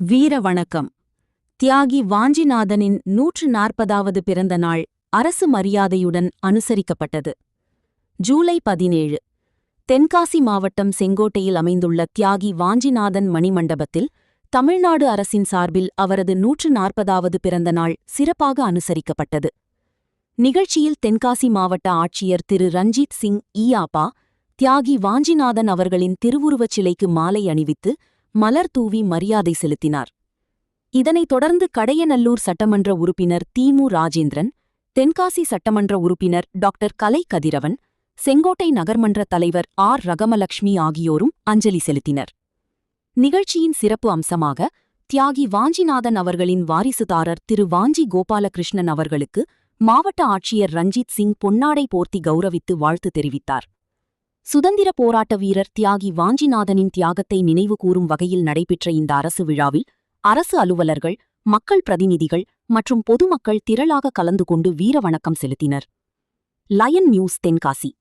வீர வணக்கம். தியாகி வாஞ்சிநாதனின் 140வது பிறந்த நாள் அரசு மரியாதையுடன் அனுசரிக்கப்பட்டது. ஜூலை 17. தென்காசி மாவட்டம் செங்கோட்டையில் அமைந்துள்ள தியாகி வாஞ்சிநாதன் மணிமண்டபத்தில் தமிழ்நாடு அரசின் சார்பில் அவரது 140வது பிறந்த நாள் சிறப்பாக அனுசரிக்கப்பட்டது. நிகழ்ச்சியில் தென்காசி மாவட்ட ஆட்சியர் திரு ரஞ்சித் சிங் ஈயாப்பா தியாகி வாஞ்சிநாதன் அவர்களின் திருவுருவச் சிலைக்கு மாலை அணிவித்து மலர் தூவி மரியாதை செலுத்தினார். இதனைத் தொடர்ந்து கடையநல்லூர் சட்டமன்ற உறுப்பினர் திமு ராஜேந்திரன், தென்காசி சட்டமன்ற உறுப்பினர் டாக்டர் கலை கதிரவன், செங்கோட்டை நகர்மன்ற தலைவர் ஆர் ரகமலட்சுமி ஆகியோரும் அஞ்சலி செலுத்தினர். நிகழ்ச்சியின் சிறப்பு அம்சமாக தியாகி வாஞ்சிநாதன் அவர்களின் வாரிசுதாரர் திரு வாஞ்சி கோபாலகிருஷ்ணன் அவர்களுக்கு மாவட்ட ஆட்சியர் ரஞ்சித் சிங் பொன்னாடை போர்த்தி கௌரவித்து வாழ்த்து தெரிவித்தார். சுதந்திர போராட்ட வீரர் தியாகி வாஞ்சிநாதனின் தியாகத்தை நினைவு கூறும் வகையில் நடைபெற்ற இந்த அரசு விழாவில் அரசு அலுவலர்கள், மக்கள் பிரதிநிதிகள் மற்றும் பொதுமக்கள் திரளாக கலந்து கொண்டு வீர வணக்கம் செலுத்தினர். Lion news Tenkasi.